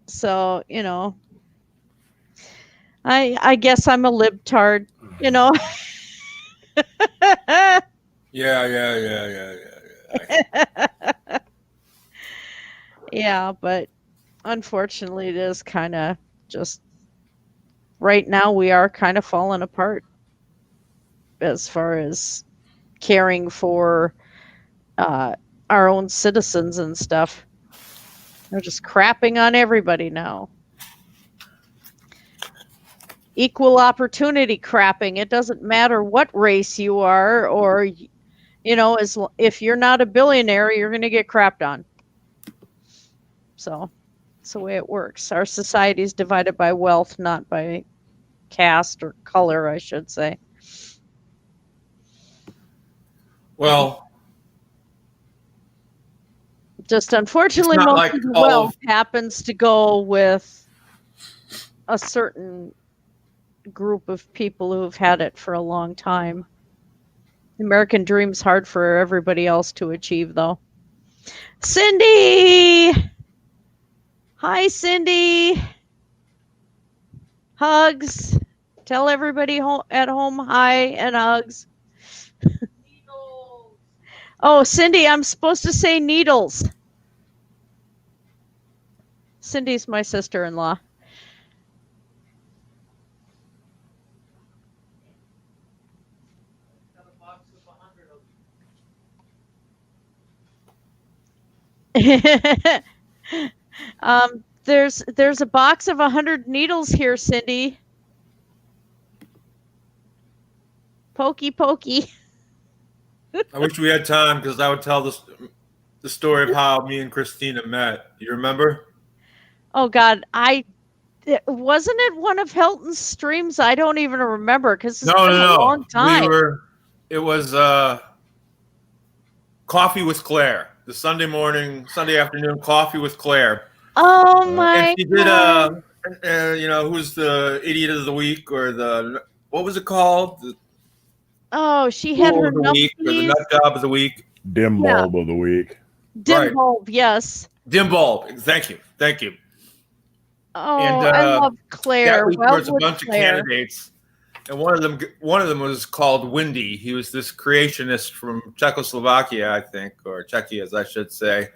So, I guess I'm a libtard, you know. Yeah. Yeah, but unfortunately it is kind of just right now we are kind of falling apart as far as caring for uh, our own citizens and stuff. They're just crapping on everybody now. Equal opportunity crapping. It doesn't matter what race you are, or if you're not a billionaire, you're going to get crapped on. So it's the way it works. Our society is divided by wealth, not by caste or color, I should say. Well, Just it's unfortunately, not most like of the all wealth of happens to go with a certain group of people who've had it for a long time. The American dream's hard for everybody else to achieve, though. Cindy! Hi, Cindy! Hugs. Tell everybody at home hi and hugs. Oh, Cindy, I'm supposed to say needles. Cindy's my sister-in-law. There's a box of 100 needles here, Cindy. Pokey, pokey. I wish we had time because I would tell the story of how me and Christina met. You remember? Oh God, wasn't it one of Hilton's streams? I don't even remember because it's No, been no, a no. long time. It was Coffee with Claire. The Sunday afternoon Coffee with Claire. Oh And my she did God. who's the idiot of the week or what was it called? The Oh, she had fool her of the week or the nuppies. nut job of the week. dim Yeah, bulb of the week. Right. dim bulb. Yes. Dim bulb. Thank you. Thank you. And Oh, I love that Claire. week Well, there was a would bunch of Claire? candidates. And one of them was called Windy. He was this creationist from Czechoslovakia, I think, or Czechia, as I should say.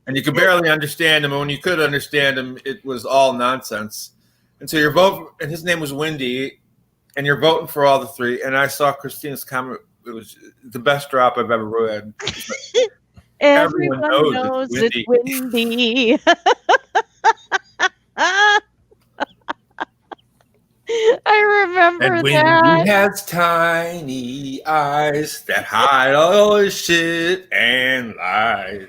And you could barely understand him. And when you could understand him, it was all nonsense. And so and his name was Windy, and you're voting for all the three. And I saw Christina's comment. It was the best drop I've ever read. Everyone Everyone knows it's knows it's windy. windy. I And remember Windy that. has tiny eyes that hide all his shit and lies.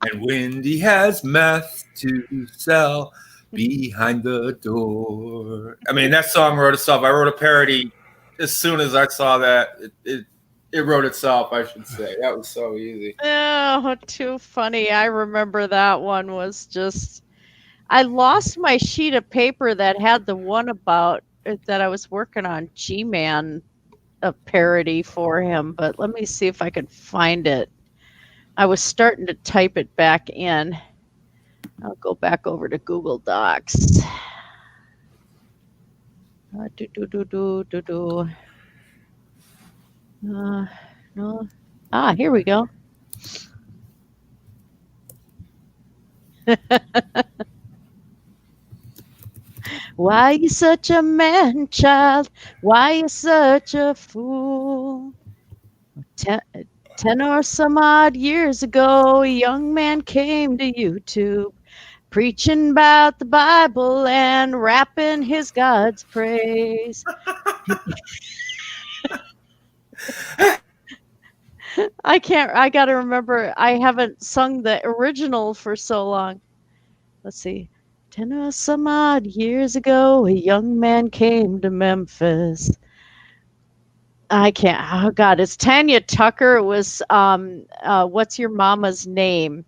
And Windy has meth to sell behind the door. I mean, that song wrote itself. I wrote a parody as soon as I saw that. It wrote itself, I should say. That was so easy. Oh, too funny. I remember that one was just. I lost my sheet of paper that had the one about that I was working on G-Man, a parody for him, but let me see if I can find it. I was starting to type it back in. I'll go back over to Google Docs. Do do do do do do. No. Here we go. Why you such a man child? Why you such a fool? 10 or some odd years ago, a young man came to YouTube, preaching about the Bible and rapping his God's praise. I gotta remember, I haven't sung the original for so long. Let's see. 10 or some odd years ago, a young man came to Memphis. I can't. Oh God, it's Tanya Tucker. It was what's your mama's name?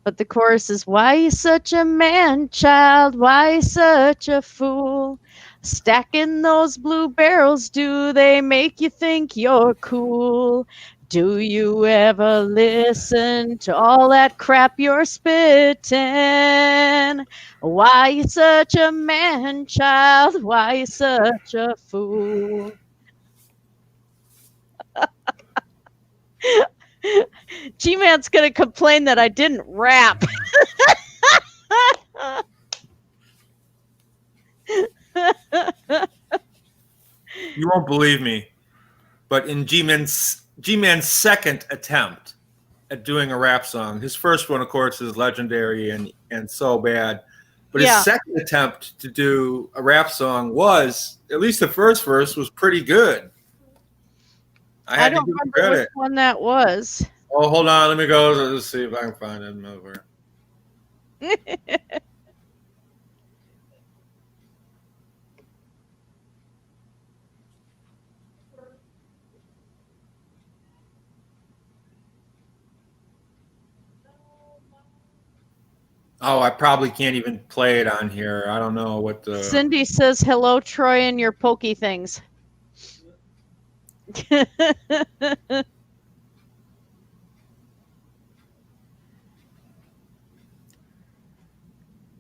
But the chorus is, why you such a man child? Why you such a fool? Stacking those blue barrels, do they make you think you're cool? Do you ever listen to all that crap you're spitting? Why you such a man child? Why you such a fool? G-Man's gonna complain that I didn't rap. You won't believe me, but in G-Man's second attempt at doing a rap song, his first one, of course, is legendary and so bad. But his Yeah. second attempt to do a rap song was, at least the first verse, was pretty good. I I had to don't give him remember which credit. one that was. Oh, hold on. Let me go. Let's see if I can find it over. Oh, I probably can't even play it on here. I don't know what the. Cindy says, hello, Troy, and your pokey things.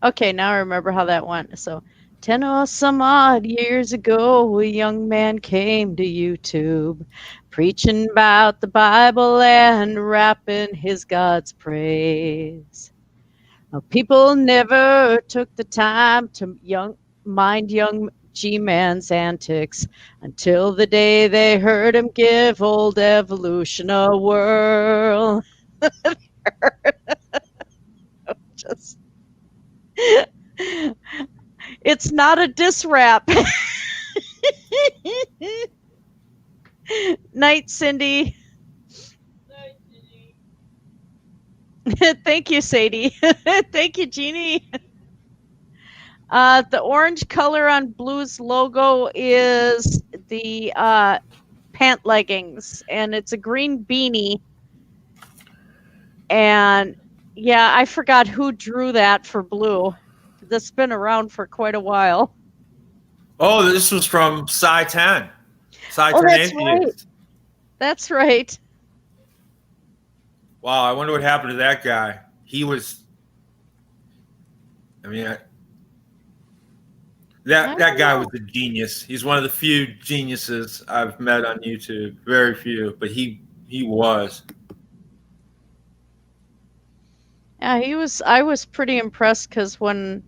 Okay, now I remember how that went. So, 10 or some odd years ago, a young man came to YouTube, preaching about the Bible and rapping his God's praise. People never took the time to mind young G-Man's antics until the day they heard him give old evolution a whirl. Just, it's not a diss rap. Night, Cindy. Thank you, Sadie. Thank you, Jeannie. The orange color on Blue's logo is the pant leggings, and it's a green beanie. And yeah, I forgot who drew that for Blue. That's been around for quite a while. Oh, this was from Psi 10. Psi 10 that's right. Atheist. That's right. Wow, I wonder what happened to that guy. He was. I mean, I That don't guy was know. a genius. He's one of the few geniuses I've met on YouTube. Very few, but he was. Yeah, he was. I was pretty impressed because when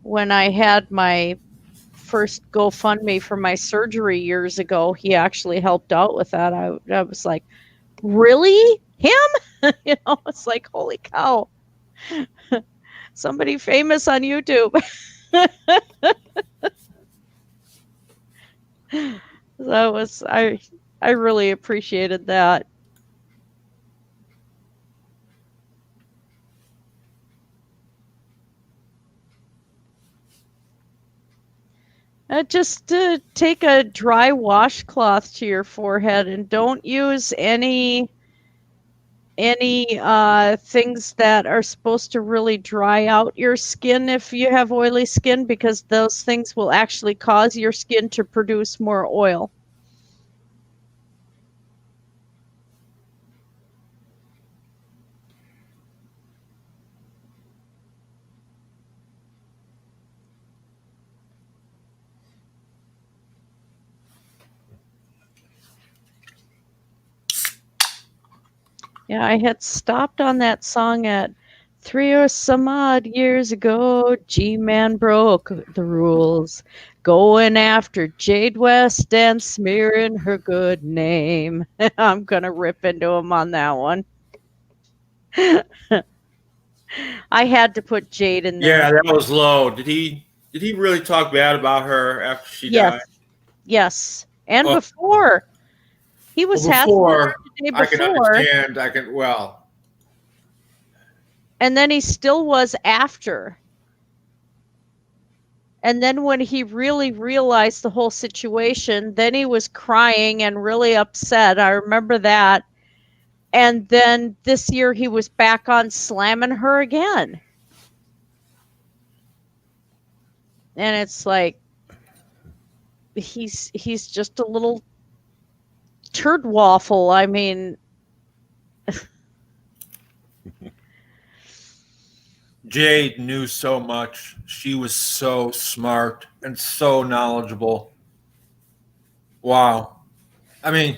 I had my first GoFundMe for my surgery years ago, he actually helped out with that. I was like, really? Him? It's like, holy cow. Somebody famous on YouTube. That was I really appreciated that. Just take a dry washcloth to your forehead and don't use any things that are supposed to really dry out your skin if you have oily skin, because those things will actually cause your skin to produce more oil. Yeah, I had stopped on that song at 3 or some odd years ago. G-Man broke the rules, going after Jade West and smearing her good name. I'm gonna rip into him on that one. I had to put Jade in there. Yeah, that was low. Did he really talk bad about her after she Yes, died? yes. And Oh, before, he was well, hassling her before the day I can before, understand. I can well. and then he still was after. And then when he really realized the whole situation, then he was crying and really upset. I remember that. And then this year he was back on slamming her again. And it's like he's just a little turd waffle. I mean, Jade knew so much. She was so smart and so knowledgeable. Wow. I mean,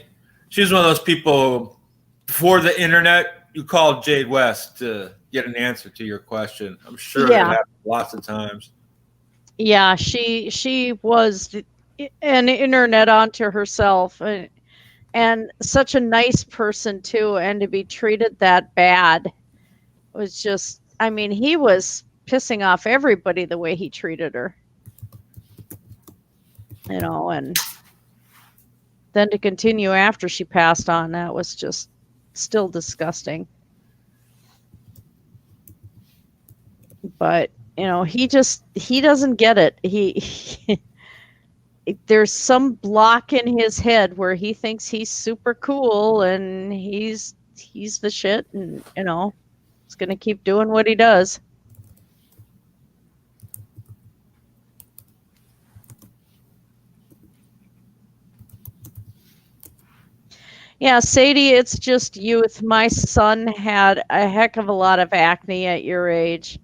she was one of those people before the internet. You called Jade West to get an answer to your question. I'm sure that yeah. happened lots of times. Yeah, she was an internet onto herself, and such a nice person too, and to be treated that bad was just, I mean, he was pissing off everybody the way he treated her, and then to continue after she passed on, that was just still disgusting. But, he doesn't get it. He there's some block in his head where he thinks he's super cool and he's the shit, and he's going to keep doing what he does. Yeah, Sadie, it's just youth. My son had a heck of a lot of acne at your age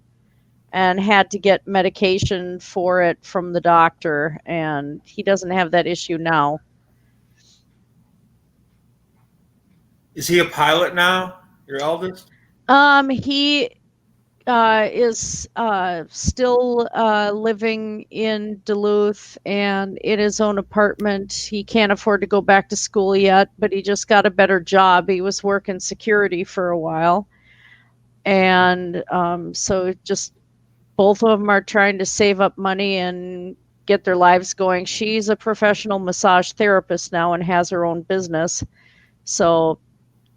and had to get medication for it from the doctor, and he doesn't have that issue now. Is he a pilot now? Your eldest? He is still living in Duluth and in his own apartment. He can't afford to go back to school yet, but he just got a better job. He was working security for a while. And so just both of them are trying to save up money and get their lives going. She's a professional massage therapist now and has her own business. So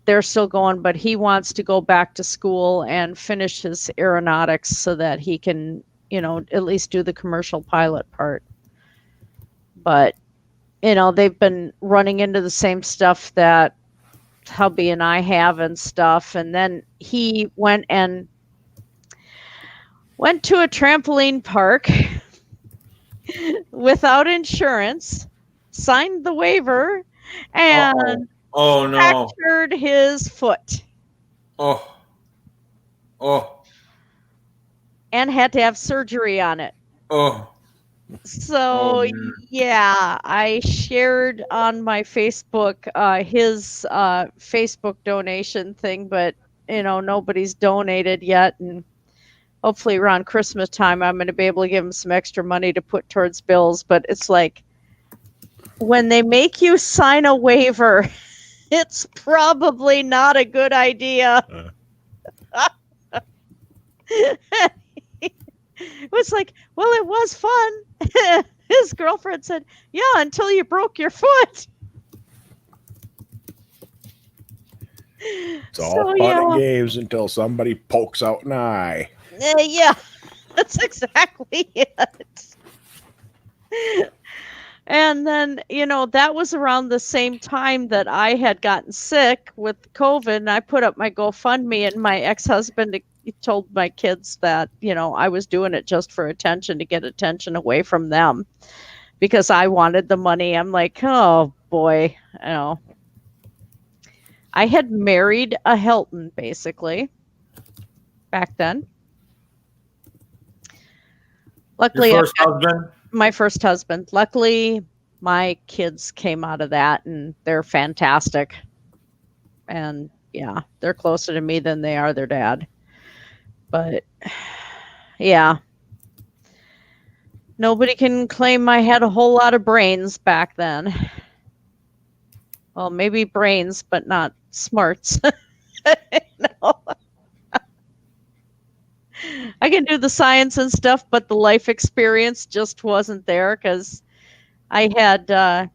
they're still going, but he wants to go back to school and finish his aeronautics so that he can, at least do the commercial pilot part. But, they've been running into the same stuff that hubby and I have and stuff. And then he went to a trampoline park without insurance, signed the waiver, Oh, and oh no. fractured his foot Oh, oh, and had to have surgery on it. oh. Oh So man. yeah, I shared on my Facebook his Facebook donation thing, but nobody's donated yet, and hopefully around Christmas time I'm going to be able to give him some extra money to put towards bills. But it's like when they make you sign a waiver, it's probably not a good idea. It was like, well, it was fun. His girlfriend said, yeah, until you broke your foot. It's all So fun and yeah, games until somebody pokes out an eye. yeah, that's exactly it. And then, that was around the same time that I had gotten sick with COVID, and I put up my GoFundMe, and my ex-husband told my kids that, I was doing it just for attention, to get attention away from them because I wanted the money. I'm like, oh boy, I had married a Hilton basically back then. Your Luckily, first husband? my first husband. Luckily, my kids came out of that and they're fantastic. And yeah, they're closer to me than they are their dad. But yeah, nobody can claim I had a whole lot of brains back then. Well, maybe brains, but not smarts. No. I can do the science and stuff, but the life experience just wasn't there because I had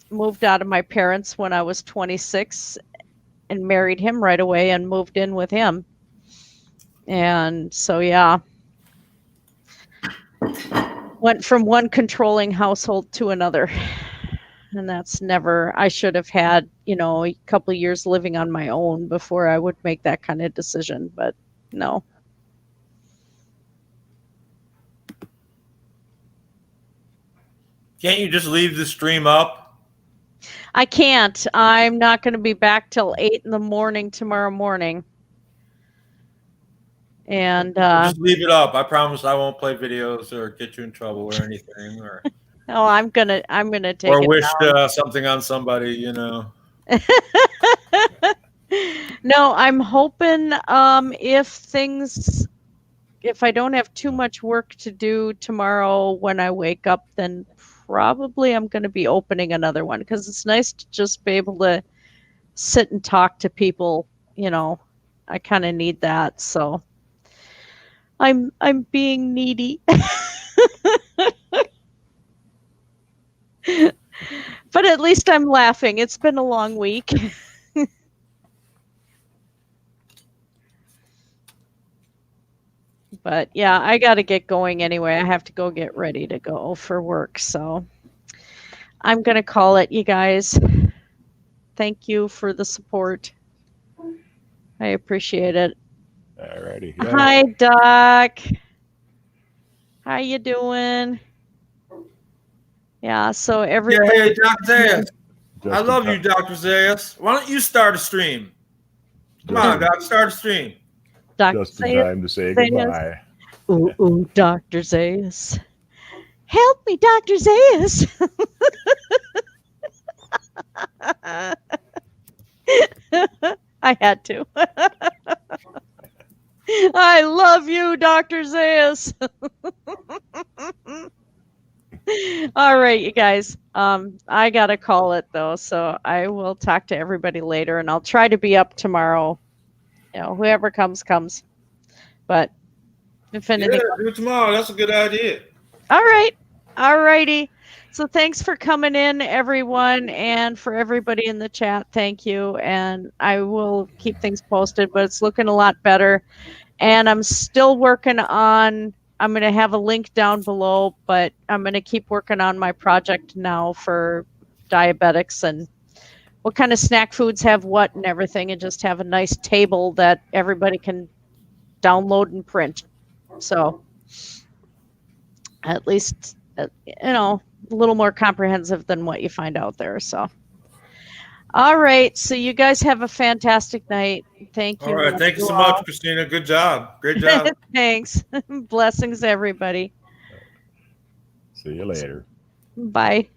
moved out of my parents when I was 26 and married him right away and moved in with him. And so, yeah, went from one controlling household to another. And that's never, I should have had, a couple of years living on my own before I would make that kind of decision. But no. Can't you just leave the stream up? I can't. I'm not going to be back till 8 in the morning tomorrow morning. And Just leave it up. I promise I won't play videos or get you in trouble or anything, or no, I'm gonna take it wish down. something on somebody. You know. No, I'm hoping if I don't have too much work to do tomorrow when I wake up, then probably I'm going to be opening another one because it's nice to just be able to sit and talk to people. I kind of need that, so I'm being needy. But at least I'm laughing. It's been a long week. But yeah, I got to get going anyway. I have to go get ready to go for work. So I'm going to call it, you guys. Thank you for the support. I appreciate it. Alrighty. Hi, Doc. How you doing? Yeah, so everybody. Yeah, hey, Dr. Zayas. I Just love in you, Dr. Zayas. Why don't you start a stream? Come on, Doc, start a stream. Just in time to say goodbye. Ooh, Dr. Zayas. Help me, Dr. Zayas. I had to. I love you, Dr. Zayas. All right, you guys. I gotta call it though, so I will talk to everybody later, and I'll try to be up tomorrow. Whoever comes. But if anything, do it tomorrow. That's a good idea. all right, all righty. So thanks for coming in, everyone, and for everybody in the chat. Thank you, and I will keep things posted, but it's looking a lot better. And I'm still working on. I'm going to have a link down below, but I'm going to keep working on my project now for diabetics and what kind of snack foods have what and everything, and just have a nice table that everybody can download and print. So at least, a little more comprehensive than what you find out there. So, all right. So you guys have a fantastic night. Thank you. All right. Thank you so much, Christina. Good job. Great job. Thanks. Blessings, everybody. See you later. Bye.